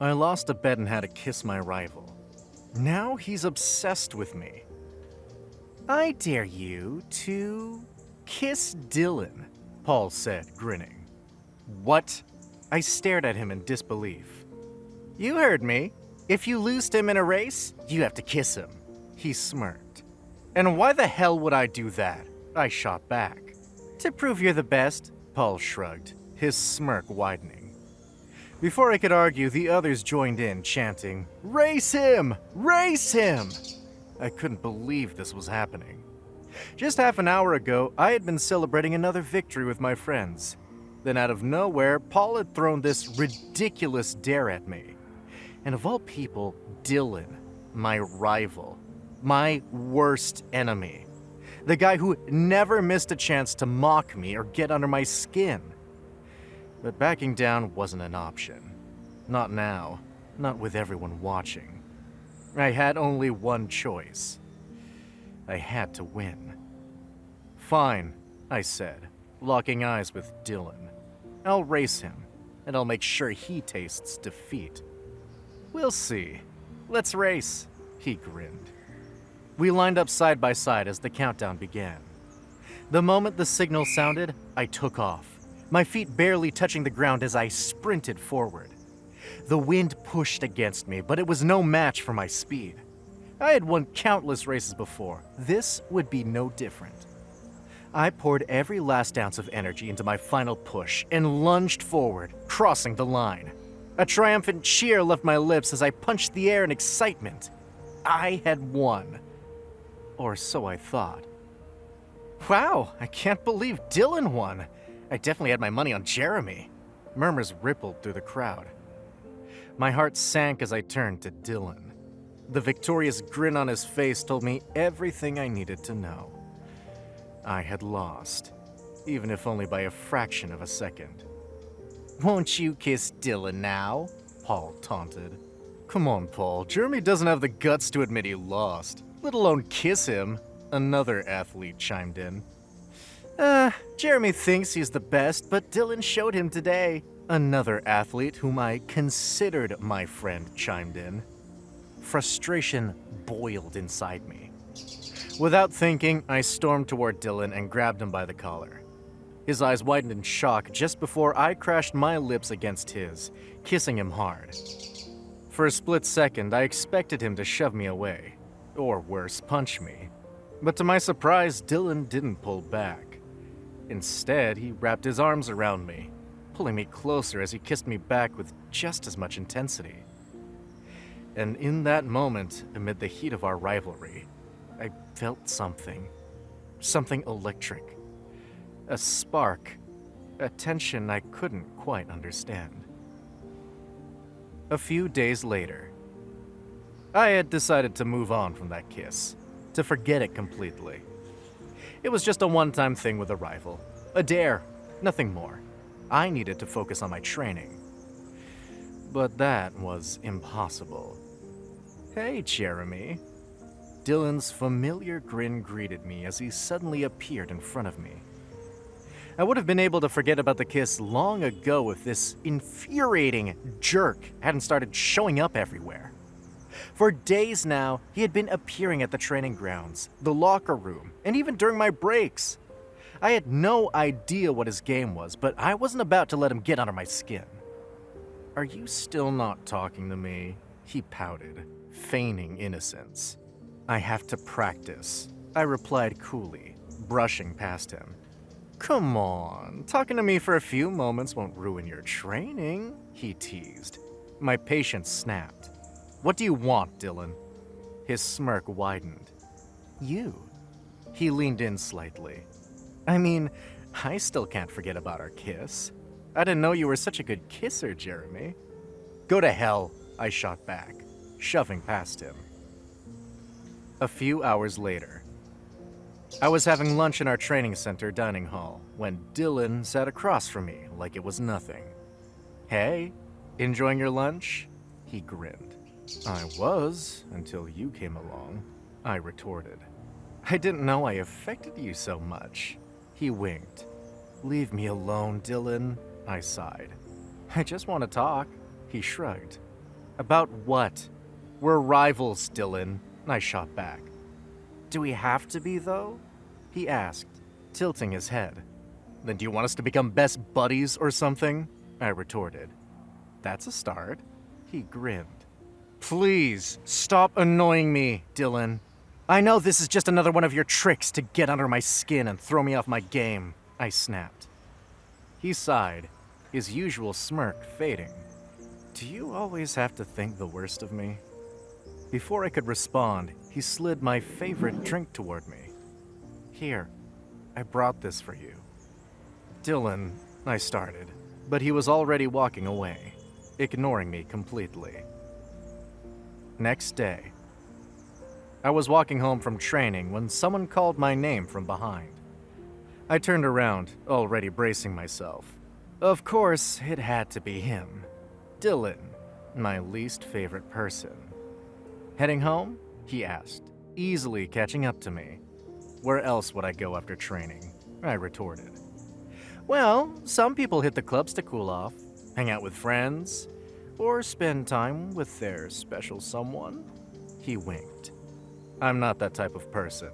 I lost a bet and had to kiss my rival. Now he's obsessed with me. I dare you to kiss Dylan, Paul said, grinning. What? I stared at him in disbelief. You heard me. If you lose to him in a race, you have to kiss him. He smirked. And why the hell would I do that? I shot back. To prove you're the best, Paul shrugged, his smirk widening. Before I could argue, the others joined in, chanting, "Race him! Race him!" I couldn't believe this was happening. Just half an hour ago, I had been celebrating another victory with my friends. Then out of nowhere, Paul had thrown this ridiculous dare at me. And of all people, Dylan, my rival, my worst enemy. The guy who never missed a chance to mock me or get under my skin. But backing down wasn't an option. Not now. Not with everyone watching. I had only one choice. I had to win. Fine, I said, locking eyes with Dylan. I'll race him, and I'll make sure he tastes defeat. We'll see. Let's race, he grinned. We lined up side by side as the countdown began. The moment the signal sounded, I took off, my feet barely touching the ground as I sprinted forward. The wind pushed against me, but it was no match for my speed. I had won countless races before. This would be no different. I poured every last ounce of energy into my final push and lunged forward, crossing the line. A triumphant cheer left my lips as I punched the air in excitement. I had won. Or so I thought. Wow, I can't believe Dylan won. I definitely had my money on Jeremy. Murmurs rippled through the crowd. My heart sank as I turned to Dylan. The victorious grin on his face told me everything I needed to know. I had lost, even if only by a fraction of a second. Won't you kiss Dylan now? Paul taunted. Come on, Paul. Jeremy doesn't have the guts to admit he lost, let alone kiss him, another athlete chimed in. Jeremy thinks he's the best, but Dylan showed him today. Another athlete whom I considered my friend chimed in. Frustration boiled inside me. Without thinking, I stormed toward Dylan and grabbed him by the collar. His eyes widened in shock just before I crashed my lips against his, kissing him hard. For a split second, I expected him to shove me away, or worse, punch me. But to my surprise, Dylan didn't pull back. Instead, he wrapped his arms around me, pulling me closer as he kissed me back with just as much intensity. And in that moment, amid the heat of our rivalry, I felt something electric. A spark, a tension I couldn't quite understand. A few days later, I had decided to move on from that kiss, to forget it completely. It was just a one-time thing with a rival, a dare, nothing more. I needed to focus on my training. But that was impossible. Hey, Jeremy. Dylan's familiar grin greeted me as he suddenly appeared in front of me. I would have been able to forget about the kiss long ago if this infuriating jerk hadn't started showing up everywhere. For days now, he had been appearing at the training grounds, the locker room, and even during my breaks. I had no idea what his game was, but I wasn't about to let him get under my skin. Are you still not talking to me? He pouted, feigning innocence. I have to practice, I replied coolly, brushing past him. Come on, talking to me for a few moments won't ruin your training, he teased. My patience snapped. What do you want, Dylan? His smirk widened. You. He leaned in slightly. I mean, I still can't forget about our kiss. I didn't know you were such a good kisser, Jeremy. Go to hell, I shot back, shoving past him. A few hours later, I was having lunch in our training center dining hall when Dylan sat across from me like it was nothing. Hey, enjoying your lunch? He grinned. I was, until you came along, I retorted. I didn't know I affected you so much. He winked. Leave me alone, Dylan, I sighed. I just want to talk, he shrugged. About what? We're rivals, Dylan, I shot back. Do we have to be, though? He asked, tilting his head. Then do you want us to become best buddies or something? I retorted. That's a start. He grinned. Please, stop annoying me, Dylan. I know this is just another one of your tricks to get under my skin and throw me off my game, I snapped. He sighed, his usual smirk fading. Do you always have to think the worst of me? Before I could respond, he slid my favorite drink toward me. Here, I brought this for you. Dylan, I started, but he was already walking away, ignoring me completely. Next day, I was walking home from training when someone called my name from behind. I turned around, already bracing myself. Of course, it had to be him. Dylan, my least favorite person. Heading home? He asked, easily catching up to me. Where else would I go after training? I retorted. Well, some people hit the clubs to cool off, hang out with friends, or spend time with their special someone. He winked. I'm not that type of person,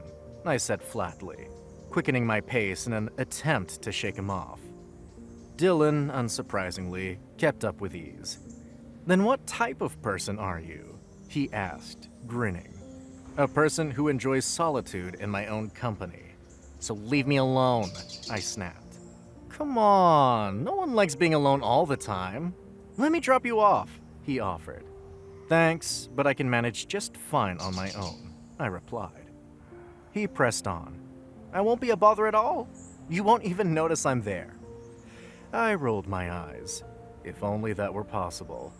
I said flatly, quickening my pace in an attempt to shake him off. Dylan, unsurprisingly, kept up with ease. Then what type of person are you? He asked, grinning. A person who enjoys solitude in my own company. So leave me alone, I snapped. Come on, no one likes being alone all the time. Let me drop you off, he offered. Thanks, but I can manage just fine on my own, I replied. He pressed on. I won't be a bother at all. You won't even notice I'm there. I rolled my eyes. If only that were possible.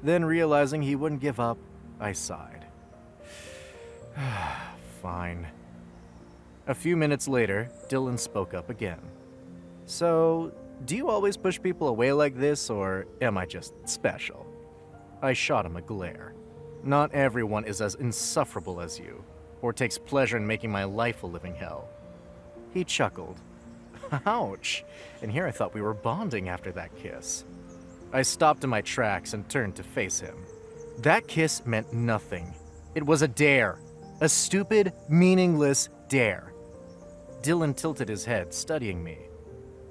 Then, realizing he wouldn't give up, I sighed. Fine. A few minutes later, Dylan spoke up again. So, do you always push people away like this, or am I just special? I shot him a glare. Not everyone is as insufferable as you, or takes pleasure in making my life a living hell. He chuckled. Ouch, and here I thought we were bonding after that kiss. I stopped in my tracks and turned to face him. That kiss meant nothing. It was a dare. A stupid, meaningless dare. Dylan tilted his head, studying me.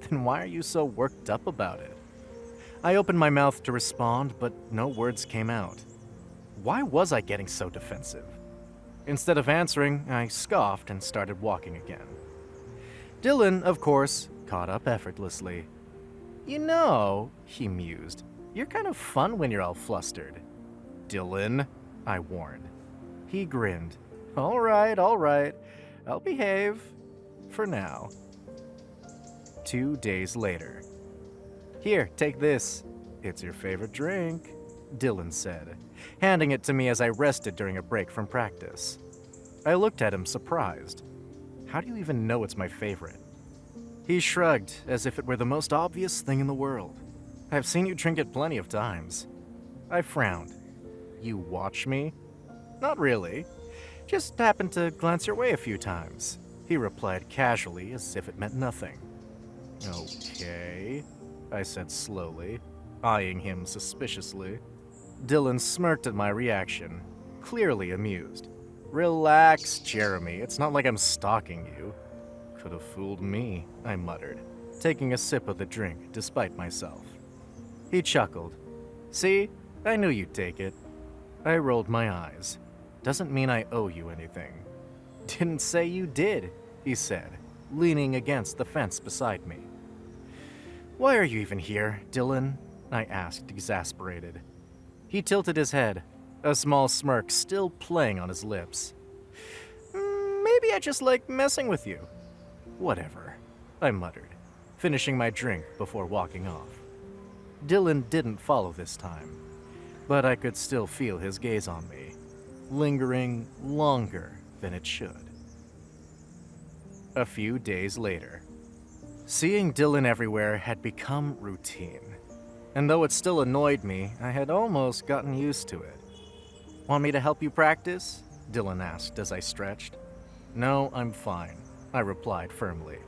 Then why are you so worked up about it? I opened my mouth to respond, but no words came out. Why was I getting so defensive? Instead of answering, I scoffed and started walking again. Dylan, of course, caught up effortlessly. You know, he mused, you're kind of fun when you're all flustered. Dylan, I warned. He grinned. All right, I'll behave. For now. 2 days later. Here, take this. It's your favorite drink, Dylan said, handing it to me as I rested during a break from practice. I looked at him surprised. How do you even know it's my favorite? He shrugged as if it were the most obvious thing in the world. I've seen you drink it plenty of times. I frowned. You watch me? Not really. Just happened to glance your way a few times, he replied casually as if it meant nothing. Okay, I said slowly, eyeing him suspiciously. Dylan smirked at my reaction, clearly amused. Relax, Jeremy, it's not like I'm stalking you. Could have fooled me, I muttered, taking a sip of the drink despite myself. He chuckled. See, I knew you'd take it. I rolled my eyes. Doesn't mean I owe you anything. Didn't say you did, he said, leaning against the fence beside me. Why are you even here, Dylan? I asked, exasperated. He tilted his head, a small smirk still playing on his lips. Maybe I just like messing with you. Whatever, I muttered, finishing my drink before walking off. Dylan didn't follow this time, but I could still feel his gaze on me, lingering longer than it should. A few days later. Seeing Dylan everywhere had become routine, and though it still annoyed me, I had almost gotten used to it. Want me to help you practice? Dylan asked as I stretched. No, I'm fine, I replied firmly.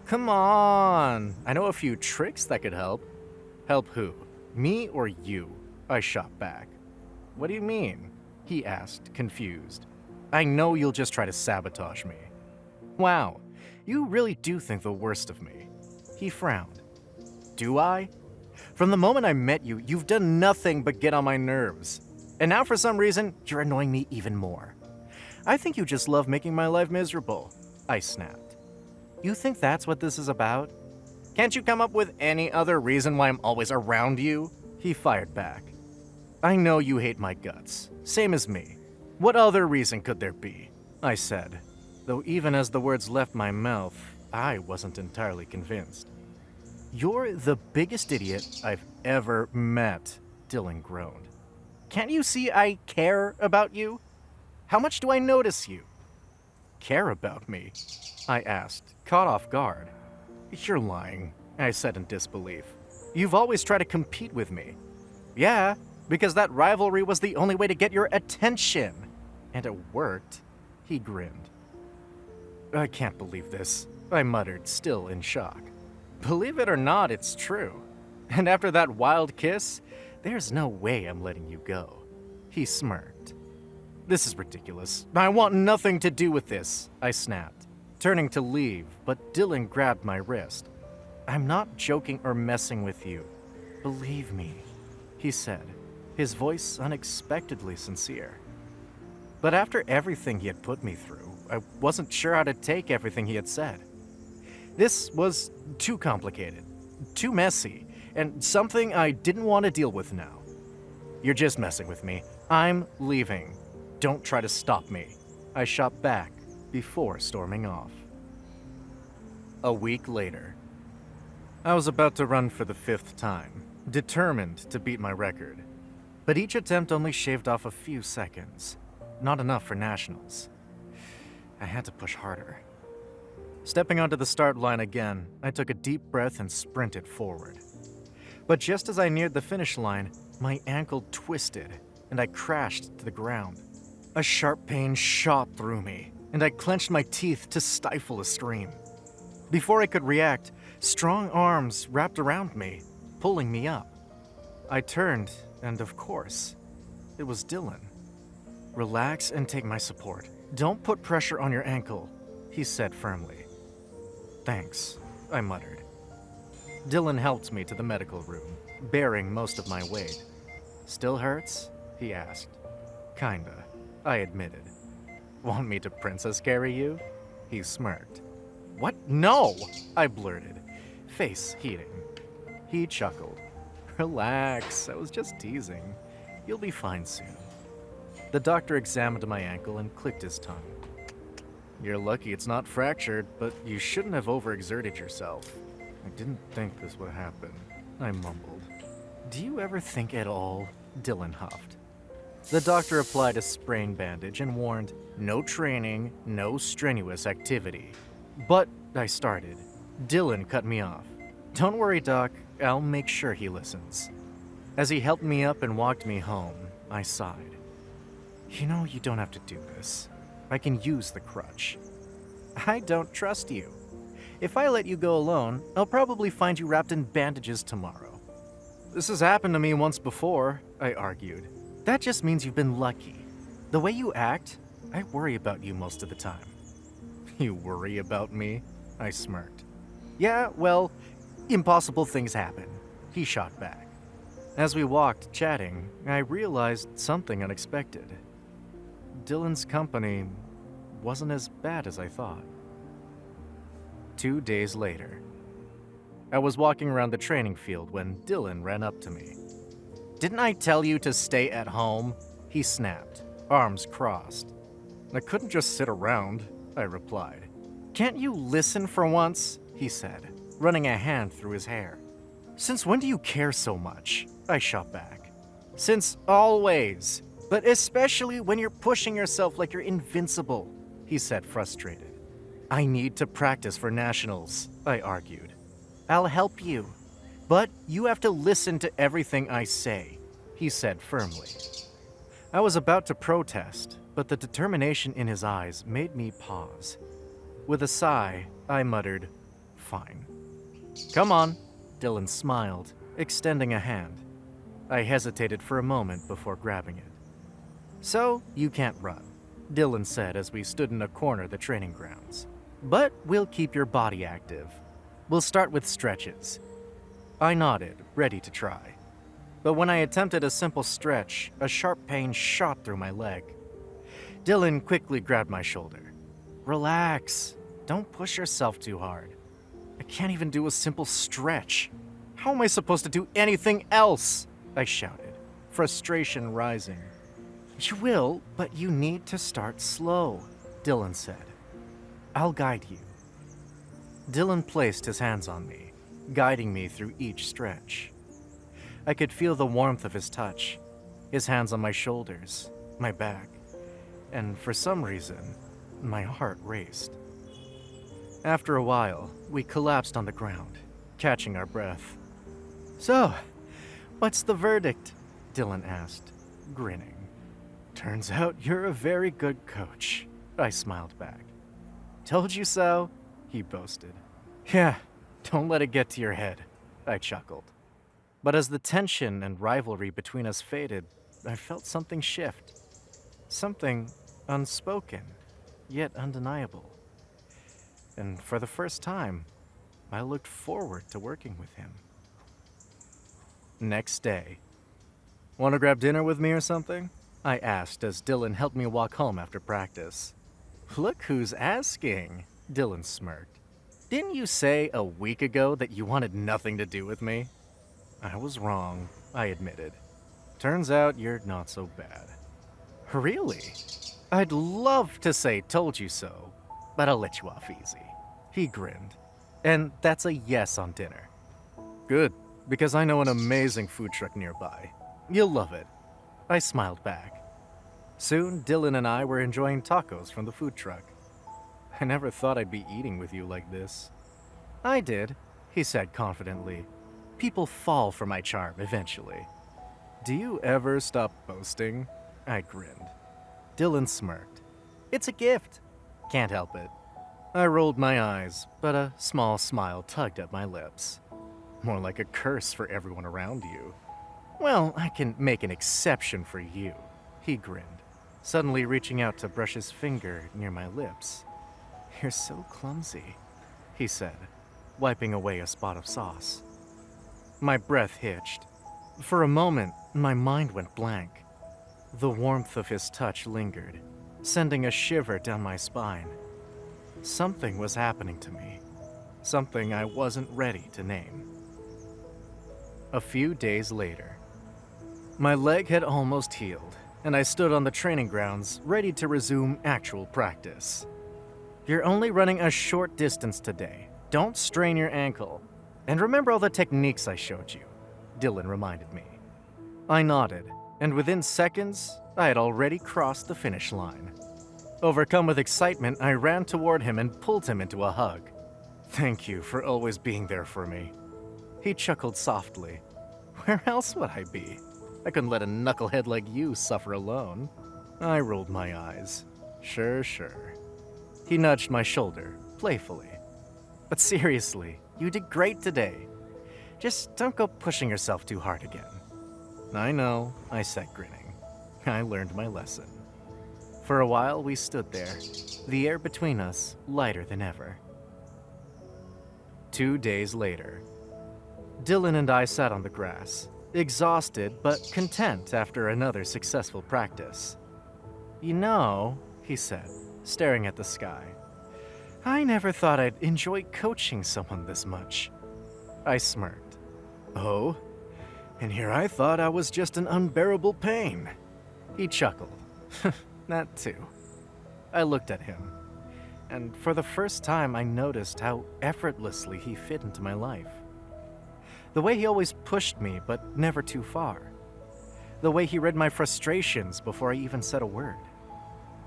Come on, I know a few tricks that could help. Help who? Me or you? I shot back. What do you mean? He asked, confused. I know you'll just try to sabotage me. Wow, you really do think the worst of me. He frowned. Do I? From the moment I met you, you've done nothing but get on my nerves. And now for some reason, you're annoying me even more. I think you just love making my life miserable, I snapped. You think that's what this is about? Can't you come up with any other reason why I'm always around you? He fired back. I know you hate my guts, same as me. What other reason could there be? I said, though even as the words left my mouth, I wasn't entirely convinced. You're the biggest idiot I've ever met, Dylan groaned. Can't you see I care about you? How much do I notice you? Care about me? I asked, caught off guard. You're lying, I said in disbelief. You've always tried to compete with me. Yeah, because that rivalry was the only way to get your attention. And it worked. He grinned. I can't believe this, I muttered, still in shock. Believe it or not, it's true. And after that wild kiss, there's no way I'm letting you go. He smirked. This is ridiculous. I want nothing to do with this, I snapped, turning to leave, but Dylan grabbed my wrist. I'm not joking or messing with you. Believe me, he said, his voice unexpectedly sincere. But after everything he had put me through, I wasn't sure how to take everything he had said. This was too complicated, too messy, and something I didn't want to deal with now. You're just messing with me. I'm leaving. Don't try to stop me. I shot back before storming off. A week later. I was about to run for the 5th time, determined to beat my record. But each attempt only shaved off a few seconds. Not enough for nationals. I had to push harder. Stepping onto the start line again, I took a deep breath and sprinted forward. But just as I neared the finish line, my ankle twisted, and I crashed to the ground. A sharp pain shot through me, and I clenched my teeth to stifle a scream. Before I could react, strong arms wrapped around me, pulling me up. I turned, and of course, it was Dylan. Relax and take my support. Don't put pressure on your ankle, he said firmly. Thanks, I muttered. Dylan helped me to the medical room, bearing most of my weight. Still hurts? He asked. Kinda, I admitted. Want me to princess carry you? He smirked. What? No! I blurted, face heating. He chuckled. Relax, I was just teasing. You'll be fine soon. The doctor examined my ankle and clicked his tongue. You're lucky it's not fractured, but you shouldn't have overexerted yourself. I didn't think this would happen, I mumbled. Do you ever think at all? Dylan huffed. The doctor applied a sprain bandage and warned, no training, no strenuous activity. But I started. Dylan cut me off. Don't worry, Doc, I'll make sure he listens. As he helped me up and walked me home, I sighed. You know you don't have to do this. I can use the crutch. I don't trust you. If I let you go alone, I'll probably find you wrapped in bandages tomorrow. This has happened to me once before, I argued. That just means you've been lucky. The way you act, I worry about you most of the time. You worry about me? I smirked. Yeah, well, impossible things happen, he shot back. As we walked, chatting, I realized something unexpected. Dylan's company wasn't as bad as I thought. 2 days later, I was walking around the training field when Dylan ran up to me. Didn't I tell you to stay at home? He snapped, arms crossed. I couldn't just sit around, I replied. Can't you listen for once? He said, running a hand through his hair. Since when do you care so much? I shot back. Since always. But especially when you're pushing yourself like you're invincible, he said, frustrated. I need to practice for nationals, I argued. I'll help you, but you have to listen to everything I say, he said firmly. I was about to protest, but the determination in his eyes made me pause. With a sigh, I muttered, fine. Come on, Dylan smiled, extending a hand. I hesitated for a moment before grabbing it. So you can't run, Dylan said as we stood in a corner of the training grounds. But we'll keep your body active. We'll start with stretches. I nodded, ready to try. But when I attempted a simple stretch, a sharp pain shot through my leg. Dylan quickly grabbed my shoulder. Relax. Don't push yourself too hard. I can't even do a simple stretch. How am I supposed to do anything else? I shouted, frustration rising. You will, but you need to start slow, Dylan said. I'll guide you. Dylan placed his hands on me, guiding me through each stretch. I could feel the warmth of his touch, his hands on my shoulders, my back, and for some reason, my heart raced. After a while, we collapsed on the ground, catching our breath. So, what's the verdict? Dylan asked, grinning. Turns out you're a very good coach, I smiled back. Told you so, he boasted. Yeah, don't let it get to your head, I chuckled. But as the tension and rivalry between us faded, I felt something shift. Something unspoken, yet undeniable. And for the first time, I looked forward to working with him. Next day. Want to grab dinner with me or something? I asked as Dylan helped me walk home after practice. Look who's asking, Dylan smirked. Didn't you say a week ago that you wanted nothing to do with me? I was wrong, I admitted. Turns out you're not so bad. Really? I'd love to say told you so, but I'll let you off easy. He grinned. And that's a yes on dinner. Good, because I know an amazing food truck nearby. You'll love it. I smiled back. Soon, Dylan and I were enjoying tacos from the food truck. I never thought I'd be eating with you like this. I did, he said confidently. People fall for my charm eventually. Do you ever stop boasting? I grinned. Dylan smirked. It's a gift. Can't help it. I rolled my eyes, but a small smile tugged at my lips. More like a curse for everyone around you. Well, I can make an exception for you, he grinned, suddenly reaching out to brush his finger near my lips. You're so clumsy, he said, wiping away a spot of sauce. My breath hitched. For a moment, my mind went blank. The warmth of his touch lingered, sending a shiver down my spine. Something was happening to me, something I wasn't ready to name. A few days later, my leg had almost healed, and I stood on the training grounds, ready to resume actual practice. You're only running a short distance today. Don't strain your ankle. And remember all the techniques I showed you, Dylan reminded me. I nodded, and within seconds, I had already crossed the finish line. Overcome with excitement, I ran toward him and pulled him into a hug. Thank you for always being there for me. He chuckled softly. Where else would I be? I couldn't let a knucklehead like you suffer alone. I rolled my eyes. Sure. He nudged my shoulder, playfully. But seriously, you did great today. Just don't go pushing yourself too hard again. I know, I said, grinning. I learned my lesson. For a while, we stood there, the air between us lighter than ever. 2 days later, Dylan and I sat on the grass, exhausted but content after another successful practice. You know, he said, staring at the sky, I never thought I'd enjoy coaching someone this much. I smirked. Oh? And here I thought I was just an unbearable pain. He chuckled. That too. I looked at him, and for the first time I noticed how effortlessly he fit into my life. The way he always pushed me, but never too far. The way he read my frustrations before I even said a word.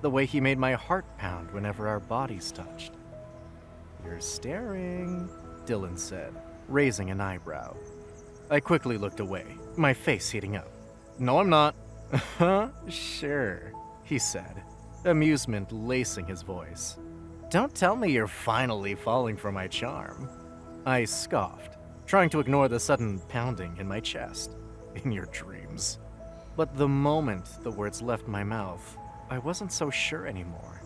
The way he made my heart pound whenever our bodies touched. You're staring, Dylan said, raising an eyebrow. I quickly looked away, my face heating up. No, I'm not. Sure, he said, amusement lacing his voice. Don't tell me you're finally falling for my charm. I scoffed, trying to ignore the sudden pounding in my chest. In your dreams. But the moment the words left my mouth, I wasn't so sure anymore.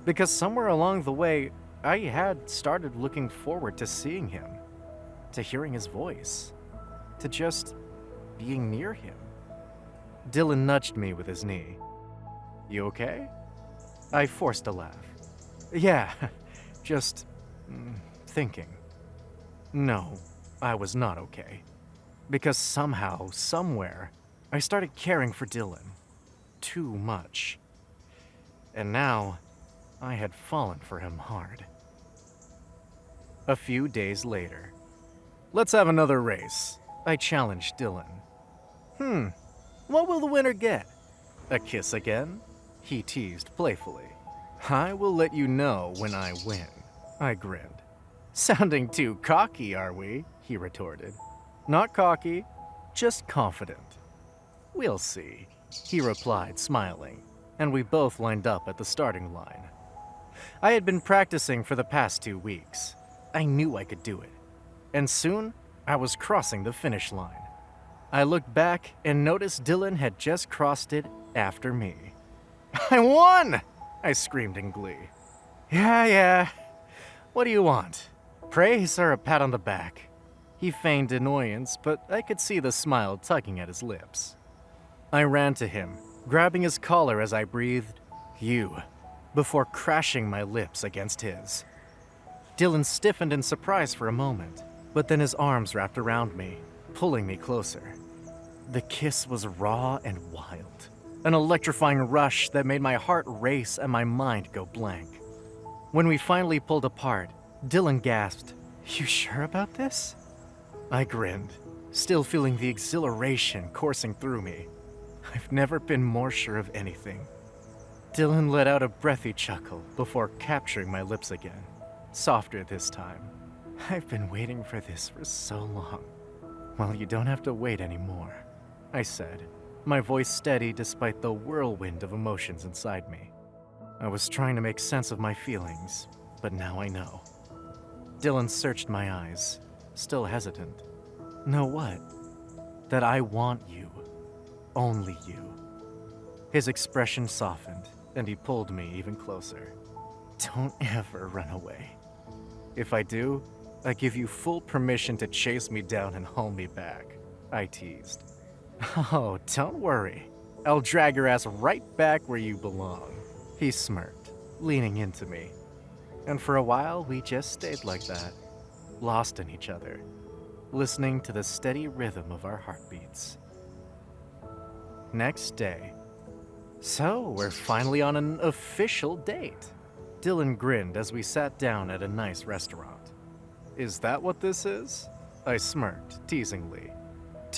Because somewhere along the way, I had started looking forward to seeing him, to hearing his voice, to just being near him. Dylan nudged me with his knee. "You okay?" I forced a laugh. "Yeah, just thinking." No, I was not okay. Because somehow, somewhere, I started caring for Dylan. Too much. And now, I had fallen for him hard. A few days later. "Let's have another race," I challenged Dylan. What will the winner get? A kiss again?" he teased playfully. "I will let you know when I win," I grinned. "Sounding too cocky, are we?" he retorted. "Not cocky, just confident." "We'll see," he replied, smiling, and we both lined up at the starting line. I had been practicing for the past 2 weeks. I knew I could do it. And soon, I was crossing the finish line. I looked back and noticed Dylan had just crossed it after me. "I won!" I screamed in glee. Yeah. What do you want? Praise or a pat on the back?" He feigned annoyance, but I could see the smile tugging at his lips. I ran to him, grabbing his collar as I breathed, "You," before crashing my lips against his. Dylan stiffened in surprise for a moment, but then his arms wrapped around me, pulling me closer. The kiss was raw and wild, an electrifying rush that made my heart race and my mind go blank. When we finally pulled apart, Dylan gasped, "You sure about this?" I grinned, still feeling the exhilaration coursing through me. I've never been more sure of anything. Dylan let out a breathy chuckle before capturing my lips again, softer this time. "I've been waiting for this for so long." "Well, you don't have to wait anymore," I said, my voice steady despite the whirlwind of emotions inside me. I was trying to make sense of my feelings, but now I know. Dylan searched my eyes, still hesitant. "Know what?" "That I want you. Only you." His expression softened, and he pulled me even closer. "Don't ever run away. If I do, I give you full permission to chase me down and haul me back," I teased. "Oh, don't worry. I'll drag your ass right back where you belong," he smirked, leaning into me. And for a while, we just stayed like that, lost in each other, listening to the steady rhythm of our heartbeats. Next day. "So, we're finally on an official date." Dylan grinned as we sat down at a nice restaurant. "Is that what this is?" I smirked, teasingly.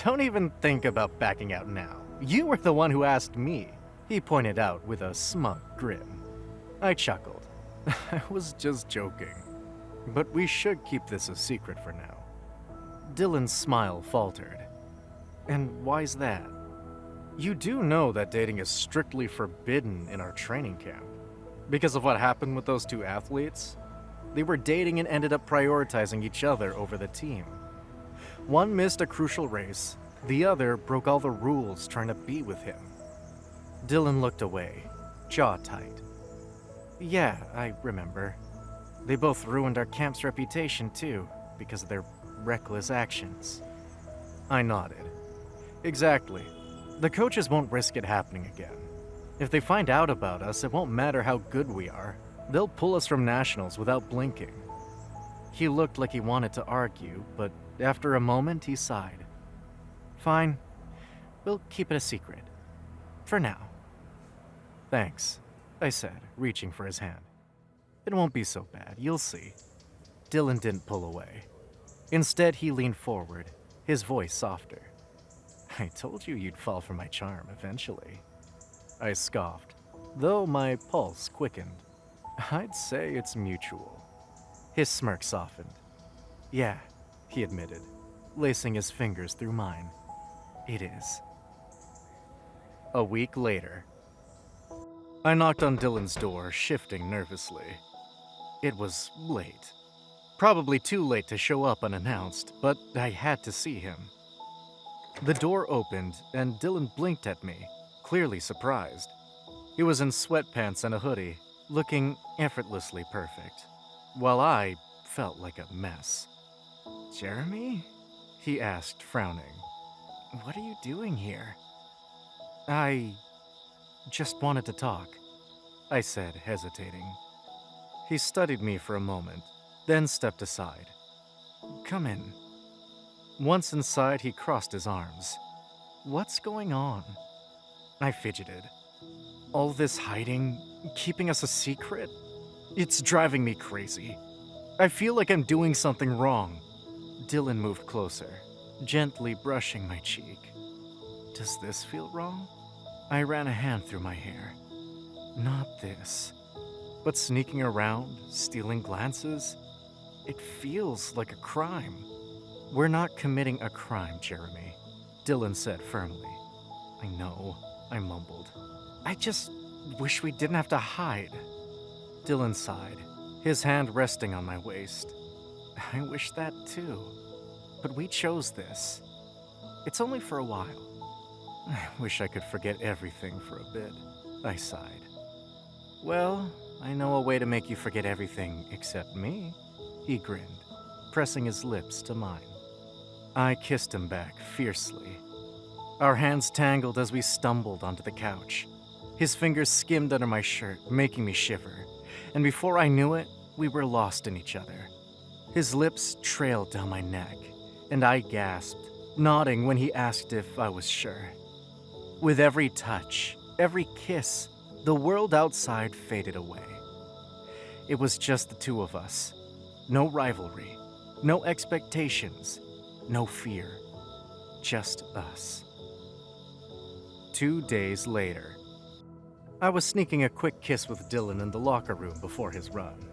"Don't even think about backing out now. You were the one who asked me," he pointed out with a smug grin. I chuckled. "I was just joking. But we should keep this a secret for now." Dylan's smile faltered. "And why's that?" "You do know that dating is strictly forbidden in our training camp. Because of what happened with those 2 athletes? They were dating and ended up prioritizing each other over the team. One missed a crucial race, the other broke all the rules trying to be with him." Dylan looked away, jaw tight. "Yeah, I remember. They both ruined our camp's reputation too, because of their reckless actions." I nodded. "Exactly. The coaches won't risk it happening again. If they find out about us, it won't matter how good we are. They'll pull us from nationals without blinking." He looked like he wanted to argue, but after a moment he sighed. "Fine. We'll keep it a secret. For now." "Thanks," I said, reaching for his hand. "It won't be so bad, you'll see." Dylan didn't pull away. Instead, he leaned forward, his voice softer. "I told you you'd fall for my charm eventually." I scoffed, though my pulse quickened. "I'd say it's mutual." His smirk softened. "Yeah," he admitted, lacing his fingers through mine. "It is." A week later. I knocked on Dylan's door, shifting nervously. It was late. Probably too late to show up unannounced, but I had to see him. The door opened, and Dylan blinked at me, clearly surprised. He was in sweatpants and a hoodie, looking effortlessly perfect, while I felt like a mess. "Jeremy?" he asked, frowning. "What are you doing here?" "I just wanted to talk," I said, hesitating. He studied me for a moment, then stepped aside. "Come in." Once inside, he crossed his arms. "What's going on?" I fidgeted. "All this hiding, keeping us a secret? It's driving me crazy. I feel like I'm doing something wrong." Dylan moved closer, gently brushing my cheek. "Does this feel wrong?" I ran a hand through my hair. "Not this. But sneaking around, stealing glances, it feels like a crime." "We're not committing a crime, Jeremy," Dylan said firmly. "I know," I mumbled. "I just wish we didn't have to hide." Dylan sighed, his hand resting on my waist. "I wish that too. But we chose this. It's only for a while." "I wish I could forget everything for a bit," I sighed. "Well, I know a way to make you forget everything except me," he grinned, pressing his lips to mine. I kissed him back fiercely. Our hands tangled as we stumbled onto the couch. His fingers skimmed under my shirt, making me shiver, and before I knew it, we were lost in each other. His lips trailed down my neck, and I gasped, nodding when he asked if I was sure. With every touch, every kiss, the world outside faded away. It was just the two of us. No rivalry, no expectations, no fear. Just us. 2 days later. I was sneaking a quick kiss with Dylan in the locker room before his run.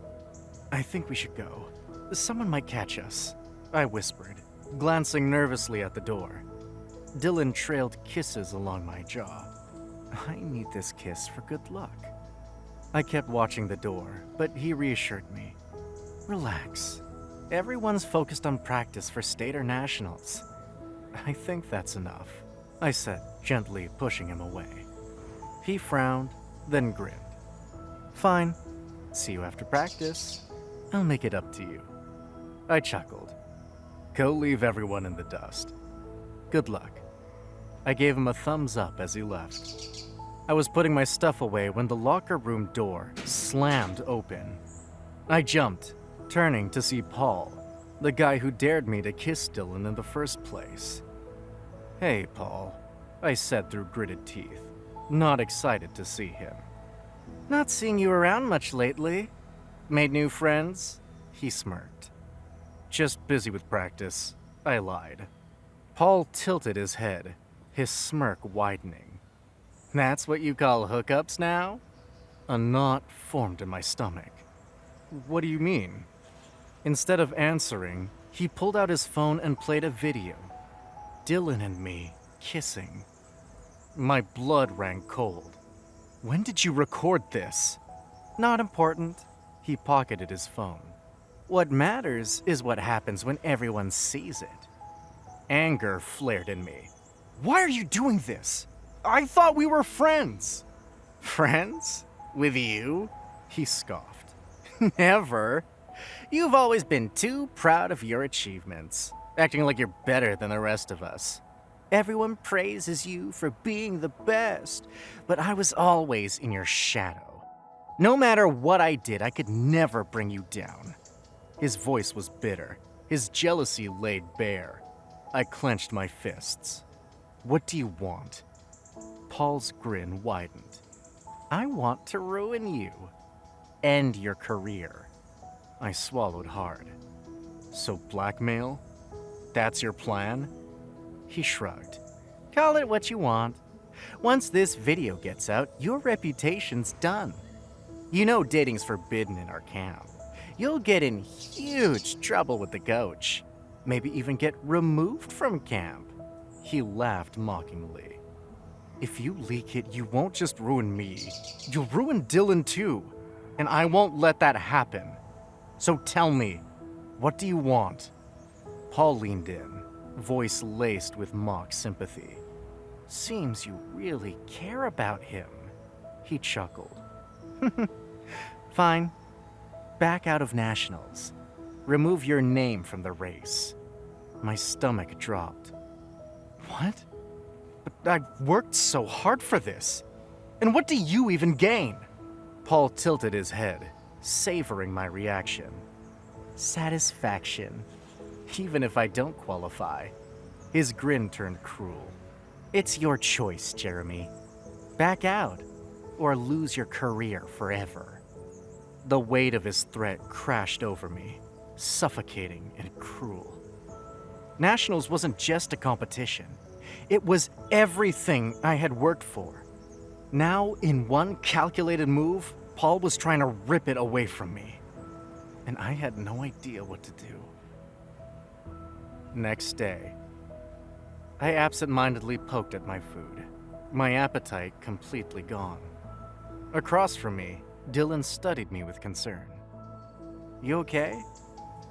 "I think we should go. Someone might catch us," I whispered, glancing nervously at the door. Dylan trailed kisses along my jaw. "I need this kiss for good luck." I kept watching the door, but he reassured me. "Relax. Everyone's focused on practice for state or nationals." "I think that's enough," I said, gently pushing him away. He frowned, then grinned. "Fine. See you after practice. I'll make it up to you." I chuckled. "Go leave everyone in the dust. Good luck." I gave him a thumbs up as he left. I was putting my stuff away when the locker room door slammed open. I jumped, turning to see Paul, the guy who dared me to kiss Dylan in the first place. "Hey, Paul," I said through gritted teeth, not excited to see him. "Not seeing you around much lately. Made new friends?" He smirked. "Just busy with practice," I lied. Paul tilted his head, his smirk widening. "That's what you call hookups now?" A knot formed in my stomach. "What do you mean?" Instead of answering, he pulled out his phone and played a video. Dylan and me kissing. My blood ran cold. "When did you record this?" "Not important." He pocketed his phone. "What matters is what happens when everyone sees it." Anger flared in me. "Why are you doing this? I thought we were friends." "Friends? With you?" He scoffed. "Never. You've always been too proud of your achievements, acting like you're better than the rest of us. Everyone praises you for being the best, but I was always in your shadow. No matter what I did, I could never bring you down." His voice was bitter, his jealousy laid bare. I clenched my fists. "What do you want?" Paul's grin widened. "I want to ruin you. End your career." I swallowed hard. "So blackmail? That's your plan?" He shrugged. "Call it what you want. Once this video gets out, your reputation's done. You know dating's forbidden in our camp. You'll get in huge trouble with the coach. Maybe even get removed from camp." He laughed mockingly. "If you leak it, you won't just ruin me. You'll ruin Dylan too. And I won't let that happen. So tell me, what do you want?" Paul leaned in, voice laced with mock sympathy. Seems you really care about him, he chuckled. Fine. Back out of nationals. Remove your name from the race. My stomach dropped. What? But I've worked so hard for this. And what do you even gain? Paul tilted his head, savoring my reaction. Satisfaction. Even if I don't qualify. His grin turned cruel. It's your choice, Jeremy. Back out, or lose your career forever. The weight of his threat crashed over me, suffocating and cruel. Nationals wasn't just a competition. It was everything I had worked for. Now, in one calculated move, Paul was trying to rip it away from me. And I had no idea what to do. Next day, I absent-mindedly poked at my food, my appetite completely gone. Across from me, Dylan studied me with concern. You okay?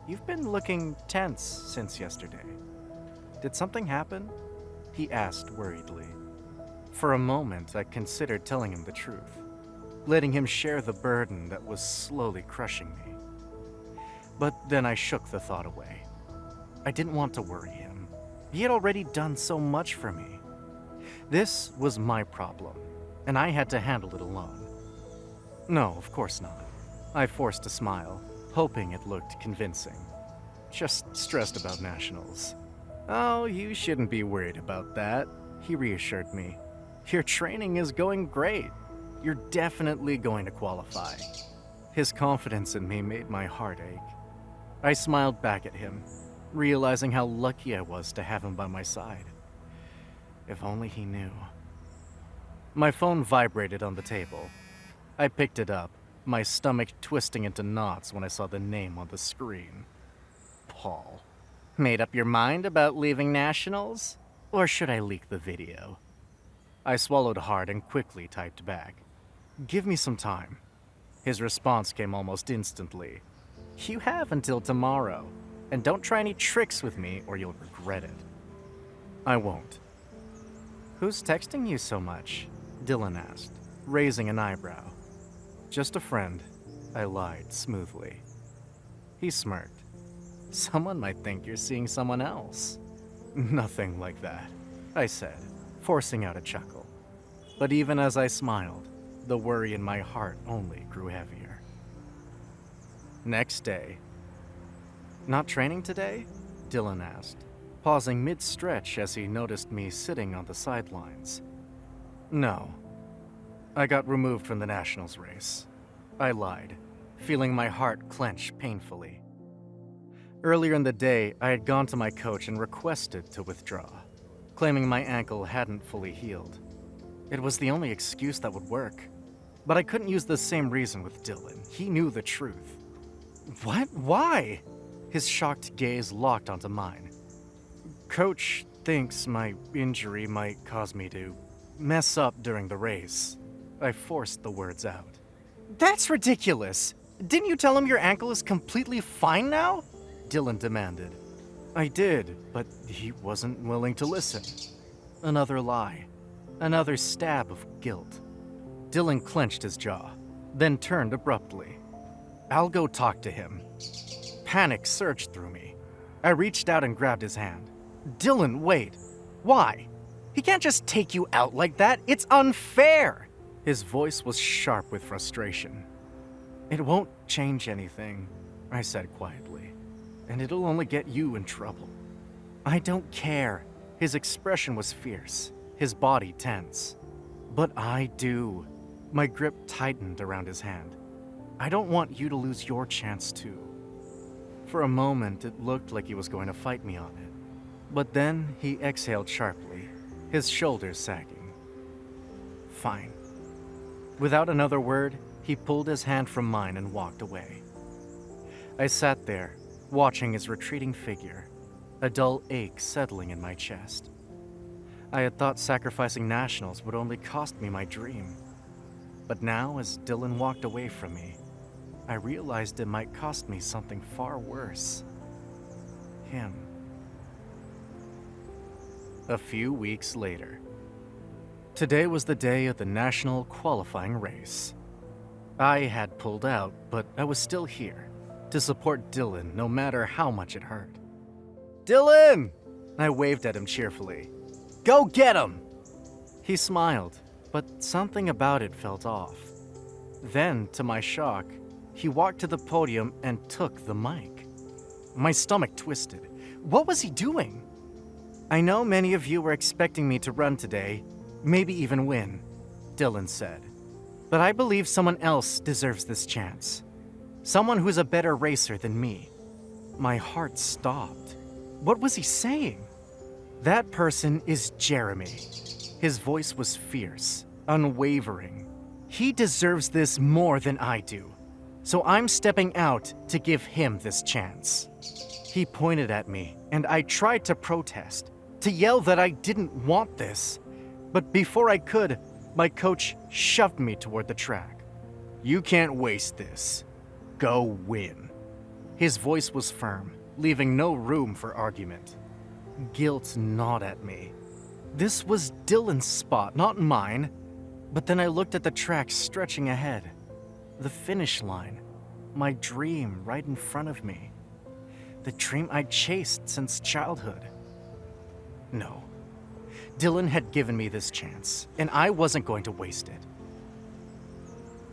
You've been looking tense since yesterday. Did something happen? He asked worriedly. For a moment, I considered telling him the truth, letting him share the burden that was slowly crushing me. But then I shook the thought away. I didn't want to worry him. He had already done so much for me. This was my problem, and I had to handle it alone. No, of course not. I forced a smile, hoping it looked convincing. Just stressed about nationals. Oh, you shouldn't be worried about that, he reassured me. Your training is going great. You're definitely going to qualify. His confidence in me made my heart ache. I smiled back at him, realizing how lucky I was to have him by my side. If only he knew. My phone vibrated on the table. I picked it up, my stomach twisting into knots when I saw the name on the screen. Paul. Made up your mind about leaving nationals? Or should I leak the video? I swallowed hard and quickly typed back. Give me some time. His response came almost instantly. You have until tomorrow, and don't try any tricks with me or you'll regret it. I won't. Who's texting you so much? Dylan asked, raising an eyebrow. Just a friend, I lied smoothly. He smirked. Someone might think you're seeing someone else. Nothing like that, I said, forcing out a chuckle. But even as I smiled, the worry in my heart only grew heavier. Next day. Not training today? Dylan asked, pausing mid-stretch as he noticed me sitting on the sidelines. No. I got removed from the Nationals race. I lied, feeling my heart clench painfully. Earlier in the day, I had gone to my coach and requested to withdraw, claiming my ankle hadn't fully healed. It was the only excuse that would work. But I couldn't use the same reason with Dylan. He knew the truth. What? Why? His shocked gaze locked onto mine. Coach thinks my injury might cause me to mess up during the race. I forced the words out. That's ridiculous! Didn't you tell him your ankle is completely fine now? Dylan demanded. I did, but he wasn't willing to listen. Another lie. Another stab of guilt. Dylan clenched his jaw, then turned abruptly. I'll go talk to him. Panic surged through me. I reached out and grabbed his hand. Dylan, wait. Why? He can't just take you out like that. It's unfair. His voice was sharp with frustration. It won't change anything, I said quietly. And it'll only get you in trouble. I don't care. His expression was fierce, his body tense. But I do. My grip tightened around his hand. I don't want you to lose your chance too. For a moment, it looked like he was going to fight me on it. But then he exhaled sharply, his shoulders sagging. Fine. Without another word, he pulled his hand from mine and walked away. I sat there, watching his retreating figure, a dull ache settling in my chest. I had thought sacrificing nationals would only cost me my dream. But now, as Dylan walked away from me, I realized it might cost me something far worse. Him. A few weeks later. Today was the day of the national qualifying race. I had pulled out, but I was still here to support Dylan no matter how much it hurt. "Dylan!" I waved at him cheerfully. "Go get him!" He smiled, but something about it felt off. Then, to my shock, he walked to the podium and took the mic. My stomach twisted. What was he doing? "I know many of you were expecting me to run today, maybe even win," Dylan said. "But I believe someone else deserves this chance. Someone who's a better racer than me." My heart stopped. What was he saying? "That person is Jeremy." His voice was fierce, unwavering. "He deserves this more than I do. So I'm stepping out to give him this chance." He pointed at me, and I tried to protest, to yell that I didn't want this. But before I could, my coach shoved me toward the track. "You can't waste this. Go win." His voice was firm, leaving no room for argument. Guilt gnawed at me. This was Dylan's spot, not mine. But then I looked at the track stretching ahead. The finish line. My dream right in front of me. The dream I'd chased since childhood. No. Dylan had given me this chance, and I wasn't going to waste it.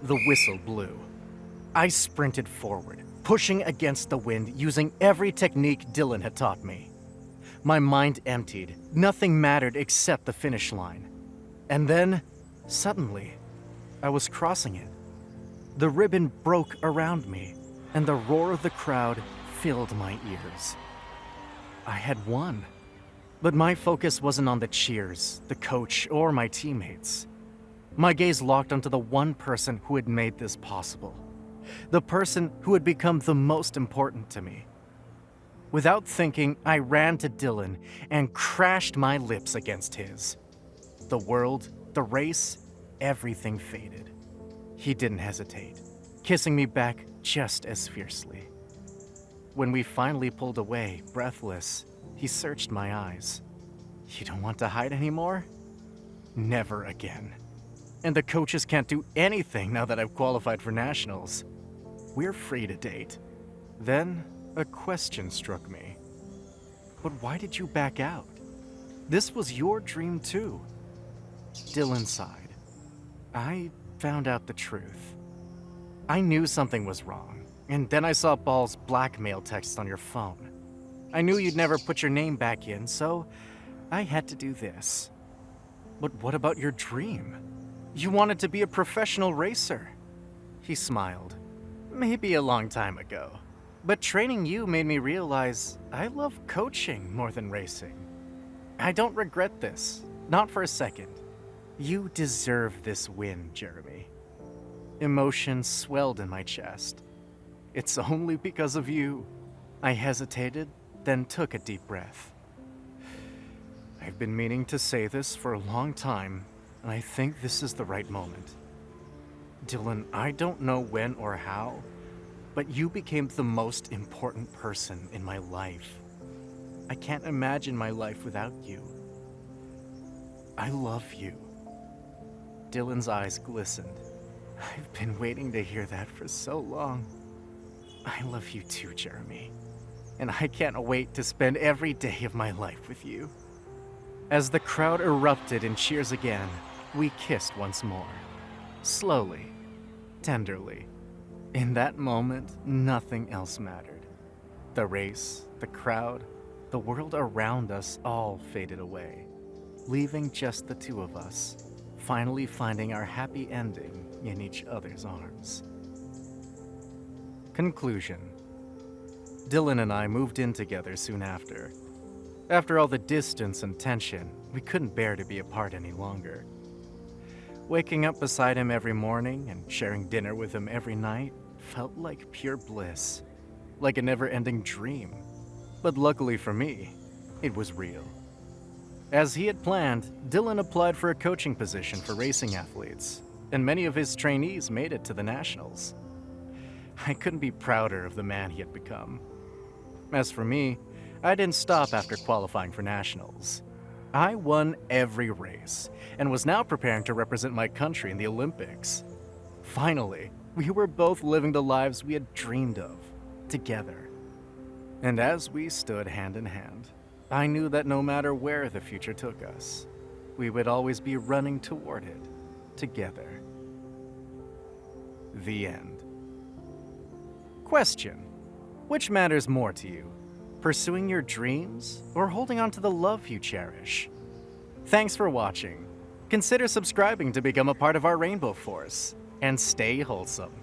The whistle blew. I sprinted forward, pushing against the wind using every technique Dylan had taught me. My mind emptied. Nothing mattered except the finish line. And then, suddenly, I was crossing it. The ribbon broke around me, and the roar of the crowd filled my ears. I had won. But my focus wasn't on the cheers, the coach, or my teammates. My gaze locked onto the one person who had made this possible. The person who had become the most important to me. Without thinking, I ran to Dylan and crashed my lips against his. The world, the race, everything faded. He didn't hesitate, kissing me back just as fiercely. When we finally pulled away, breathless, he searched my eyes. "You don't want to hide anymore?" "Never again. And the coaches can't do anything now that I've qualified for nationals. We're free to date." Then a question struck me. "But why did you back out? This was your dream too." Dylan sighed. "I found out the truth. I knew something was wrong, and then I saw Ball's blackmail text on your phone. I knew you'd never put your name back in, so I had to do this." "But what about your dream? You wanted to be a professional racer." He smiled. "Maybe a long time ago. But training you made me realize I love coaching more than racing. I don't regret this, not for a second. You deserve this win, Jeremy." Emotion swelled in my chest. "It's only because of you." I hesitated, then took a deep breath. "I've been meaning to say this for a long time, and I think this is the right moment. Dylan, I don't know when or how, but you became the most important person in my life. I can't imagine my life without you. I love you." Dylan's eyes glistened. "I've been waiting to hear that for so long. I love you too, Jeremy. And I can't wait to spend every day of my life with you." As the crowd erupted in cheers again, we kissed once more. Slowly, tenderly. In that moment, nothing else mattered. The race, the crowd, the world around us all faded away, leaving just the two of us, finally finding our happy ending in each other's arms. Conclusion. Dylan and I moved in together soon after. After all the distance and tension, we couldn't bear to be apart any longer. Waking up beside him every morning and sharing dinner with him every night felt like pure bliss, like a never-ending dream. But luckily for me, it was real. As he had planned, Dylan applied for a coaching position for racing athletes, and many of his trainees made it to the nationals. I couldn't be prouder of the man he had become. As for me, I didn't stop after qualifying for nationals. I won every race and was now preparing to represent my country in the Olympics. Finally, we were both living the lives we had dreamed of, together. And as we stood hand in hand, I knew that no matter where the future took us, we would always be running toward it, together. The end. Question: which matters more to you, pursuing your dreams or holding on to the love you cherish? Thanks for watching. Consider subscribing to become a part of our Rainbow Force, and stay wholesome.